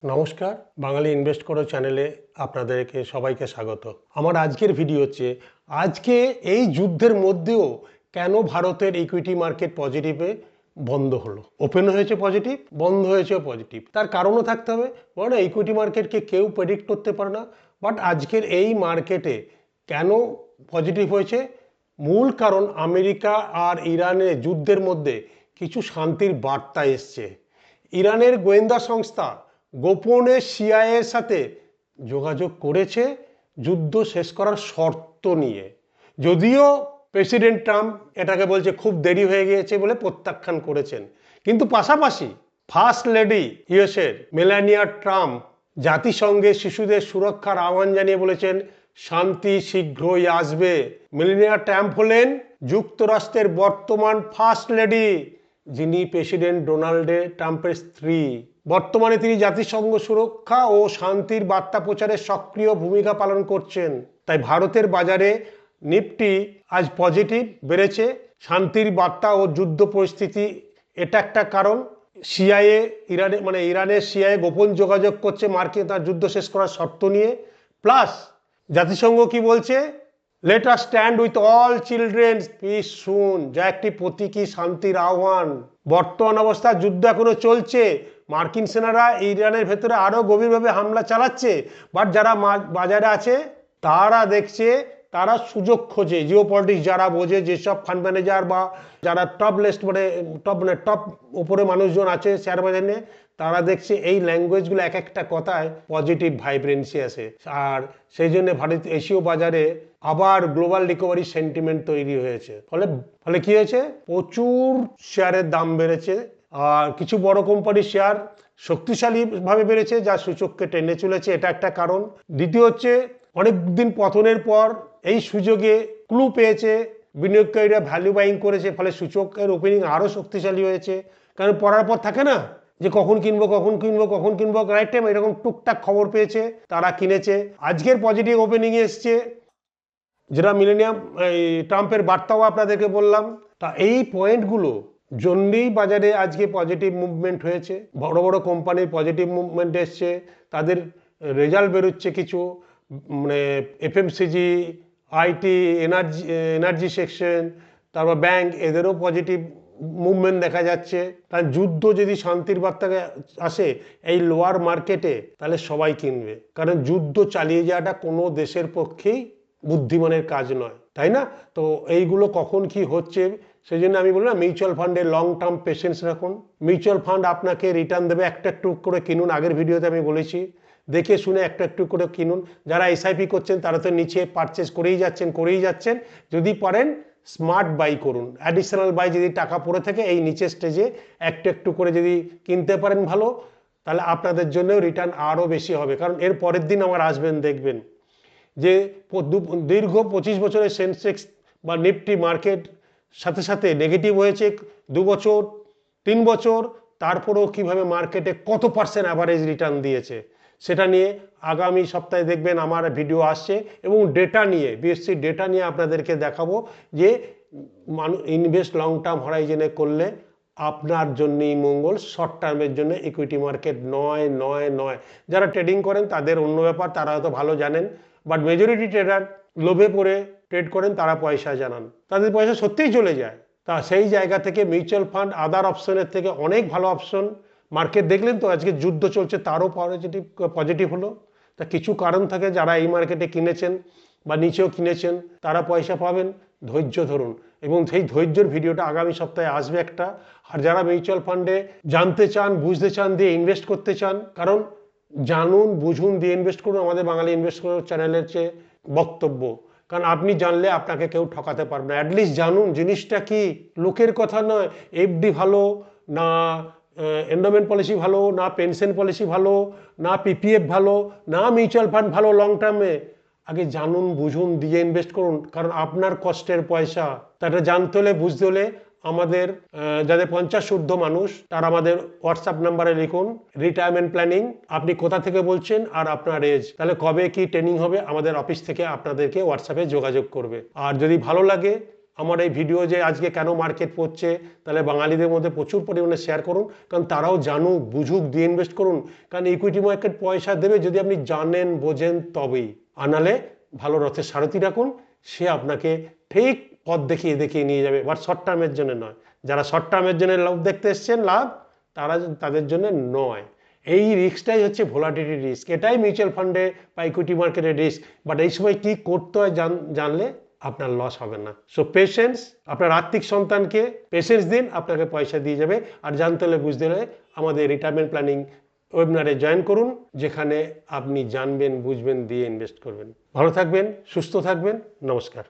নমস্কার, বাঙালি ইনভেস্ট করো চ্যানেলে আপনাদেরকে সবাইকে স্বাগত। আমার আজকের ভিডিও হচ্ছে আজকে এই যুদ্ধের মধ্যেও কেন ভারতের ইকুইটি মার্কেট পজিটিভে বন্ধ হলো। ওপেন হয়েছে পজিটিভ, বন্ধ হয়েছে পজিটিভ। তার কারণও থাকতে হবে, বলে না ইকুইটি মার্কেটকে কেউ প্রেডিক্ট করতে পারে না। বাট আজকের এই মার্কেটে কেন পজিটিভ হয়েছে, মূল কারণ আমেরিকা আর ইরানের যুদ্ধের মধ্যে কিছু শান্তির বার্তা এসছে। ইরানের গোয়েন্দা সংস্থা গোপনে সিআইএর সাথে যোগাযোগ করেছে যুদ্ধ শেষ করার শর্ত নিয়ে। যদিও প্রেসিডেন্ট ট্রাম্প এটাকে বলছে খুব দেরি হয়ে গিয়েছে বলে প্রত্যাখ্যান করেছেন, কিন্তু পাশাপাশি ফার্স্ট লেডি ইউএসের মেলানিয়া ট্রাম্প জাতিসংঘে শিশুদের সুরক্ষার আহ্বান জানিয়ে বলেছেন শান্তি শীঘ্রই আসবে। মেলানিয়া ট্রাম্প হলেন যুক্তরাষ্ট্রের বর্তমান ফার্স্ট লেডি, যিনি প্রেসিডেন্ট ডোনাল্ড ট্রাম্পের স্ত্রী। বর্তমানে তিনি জাতিসংঘ সুরক্ষা ও শান্তির বার্তা প্রচারে সক্রিয় ভূমিকা পালন করছেন। তাই ভারতের বাজারে নিফটি আজ পজিটিভ বেড়েছে। শান্তির বার্তা ও যুদ্ধ পরিস্থিতি এটা একটা কারণ। সিআইএ ইরানের সিআইএ গোপন যোগাযোগ করছে মার্কিন তার যুদ্ধ শেষ করার শর্ত নিয়ে। প্লাস জাতিসংঘ কি বলছে, let us stand with all children peace soon, যা একটি প্রতীকী শান্তির আহ্বান। বর্তমান অবস্থা যুদ্ধ এখনো চলছে, মার্কিন সেনারা ইরানের ভেতরে আরো গভীরভাবে হামলা চালাচ্ছে। বাট যারা বাজারে আছে তারা দেখছে, তারা সুযোগ খোঁজে। জিও পলিটিক্স যারা বোঝে, যেসব ফান্ড ম্যানেজার বা যারা টপ লিস্ট টপ উপরে মানুষজন আছে শেয়ার বাজার নিয়ে, তারা দেখছে এই ল্যাঙ্গুয়েজগুলো এক একটা কথায় পজিটিভ ভাইব্রেন্সি আসে। আর সেই জন্য ভারত এশীয় বাজারে আবার গ্লোবাল রিকভারি সেন্টিমেন্ট তৈরি হয়েছে। ফলে কি হয়েছে, প্রচুর শেয়ারের দাম বেড়েছে। আর কিছু বড় কোম্পানির শেয়ার শক্তিশালীভাবে বেড়েছে, যা সূচককে টেনে চলেছে, এটা একটা কারণ। দ্বিতীয় হচ্ছে অনেকদিন পতনের পর এই সুযোগে ক্লু পেয়েছে বিনিয়োগকারীরা, ভ্যালু বাইং করেছে, ফলে সূচকের ওপেনিং আরও শক্তিশালী হয়েছে। কারণ পড়ার পর থাকে না যে কখন কিনবো রাইট টাইম, এরকম টুকটাক খবর পেয়েছে, তারা কিনেছে। আজকের পজিটিভ ওপেনিং এসছে, যেটা মিলেনিয়াম ট্রাম্পের বার্তাও আপনাদেরকে বললাম। তা এই পয়েন্টগুলো জন্যই বাজারে আজকে পজিটিভ মুভমেন্ট হয়েছে। বড় বড় কোম্পানির পজিটিভ মুভমেন্ট এসছে, তাদের রেজাল্ট বেরোচ্ছে কিছু, এফএমসিজি, আইটি, এনার্জি সেকশন, তারপর ব্যাংক, এদেরও পজিটিভ মুভমেন্ট দেখা যাচ্ছে। তার যুদ্ধ যদি শান্তির বার্তাকে আসে এই লোয়ার মার্কেটে, তাহলে সবাই কিনবে। কারণ যুদ্ধ চালিয়ে যাওয়াটা কোনো দেশের পক্ষেই বুদ্ধিমানের কাজ নয়, তাই না? তো এইগুলো কখন কি হচ্ছে, সেই জন্য আমি বললাম মিউচুয়াল ফান্ডে লং টার্ম পেশেন্স রাখুন। মিউচুয়াল ফান্ড আপনাকে রিটার্ন দেবে, একটা একটু করে কিনুন। আগের ভিডিওতে আমি বলেছি, দেখে শুনে একটা একটু করে কিনুন। যারা এসআইপি করছেন তারা তো নিচে পারচেস করেই যাচ্ছেন। যদি পারেন স্মার্ট বাই করুন, অ্যাডিশনাল বাই যদি টাকা পড়ে থাকে এই নিচের স্টেজে একটু একটু করে যদি কিনতে পারেন ভালো, তাহলে আপনাদের জন্যও রিটার্ন আরও বেশি হবে। কারণ এর পরের দিন আমার আসবেন, দেখবেন যে দীর্ঘ 25 বছরের সেন্সেক্স বা নিফটি মার্কেট সাথে সাথে নেগেটিভ হয়েছে 2 বছর 3 বছর, তারপরেও কিভাবে মার্কেটে কত পার্সেন্ট অ্যাভারেজ রিটার্ন দিয়েছে, সেটা নিয়ে আগামী সপ্তাহে দেখবেন আমার ভিডিও আসছে। এবং ডেটা নিয়ে, বিএসসি ডেটা নিয়ে আপনাদেরকে দেখাবো যে ইনভেস্ট লং টার্ম হরাইজনে করলে আপনার জন্যই মঙ্গল, শর্ট টার্মের জন্য ইকুইটি মার্কেট নয়। যারা ট্রেডিং করেন তাদের অন্য ব্যাপার, তারা হয়তো ভালো জানেন। বাট মেজরিটি ট্রেডার লোভে পড়ে ট্রেড করেন, তারা পয়সা জানান, তাদের পয়সা সত্যিই চলে যায়। তা সেই জায়গা থেকে মিউচুয়াল ফান্ড আদার অপশনের থেকে অনেক ভালো অপশন। মার্কেট দেখলেন তো আজকে যুদ্ধ চলছে, তারও পজিটিভ হলো। তা কিছু কারণ থাকে, যারা এই মার্কেটে কিনেছেন বা নিচেও কিনেছেন তারা পয়সা পাবেন। ধৈর্য ধরুন, এবং সেই ধৈর্যের ভিডিওটা আগামী সপ্তাহে আসবে একটা। আর যারা মিউচুয়াল ফান্ডে জানতে চান, বুঝতে চান, দিয়ে ইনভেস্ট করতে চান, কারণ জানুন বুঝুন দিয়ে ইনভেস্ট করুন, আমাদের বাঙালি ইনভেস্ট করার চ্যানেলের চেয়ে বক্তব্য। কারণ আপনি জানলে আপনাকে কেউ ঠকাতে পারবে না। অ্যাটলিস্ট জানুন জিনিসটা কি, লোকের কথা নয়। এফডি ভালো না এন্ডোমেন্ট পলিসি ভালো, না পেনশন পলিসি ভালো, না পিপিএফ ভালো, না মিউচুয়াল ফান্ড ভালো লং টার্মে, আগে জানুন বুঝুন দিয়ে ইনভেস্ট করুন। কারণ আপনার কষ্টের পয়সা, তাটা জানতে হলে বুঝতে হলে আমাদের যাদের 50 ঊর্ধ্ব মানুষ, তারা আমাদের হোয়াটসঅ্যাপ নাম্বারে লিখুন রিটায়ারমেন্ট প্ল্যানিং, আপনি কোথা থেকে বলছেন আর আপনার এজ, তাহলে কবে কি ট্রেনিং হবে আমাদের অফিস থেকে আপনাদেরকে হোয়াটসঅ্যাপে যোগাযোগ করবে। আর যদি ভালো লাগে আমার এই ভিডিও যে আজকে কেন মার্কেট পড়ছে তাহলে বাঙালিদের মধ্যে প্রচুর পরিমাণে শেয়ার করুন, কারণ তারাও জানুক বুঝুক দিয়ে ইনভেস্ট করুন। কারণ ইকুইটি মার্কেট পয়সা দেবে যদি আপনি জানেন বোঝেন তবেই, আনালে ভালো রথের সারথি রাখুন, সে আপনাকে ঠিক পথ দেখিয়ে দেখিয়ে নিয়ে যাবে, বাট শর্ট টার্মের জন্য নয়। যারা শর্ট টার্মের জন্য লাভ দেখতে এসছেন লাভ, তাদের জন্য নয়। এই রিস্কটাই হচ্ছে ভোলাটিলিটি রিস্ক, এটাই মিউচুয়াল ফান্ডে বা ইকুইটি মার্কেটের রিস্ক। বাট এই সময় কি করতে হয় জানলে আপনার লস হবে না। সো পেশেন্স, আপনার আর্থিক সন্তানকে পেশেন্স দিন, আপনাকে পয়সা দিয়ে যাবে। আর জানতে হলে বুঝতে হলে আমাদের রিটায়ারমেন্ট প্ল্যানিং ওয়েবিনারে জয়েন করুন, যেখানে আপনি জানবেন বুঝবেন দিয়ে ইনভেস্ট করবেন। ভালো থাকবেন, সুস্থ থাকবেন, নমস্কার।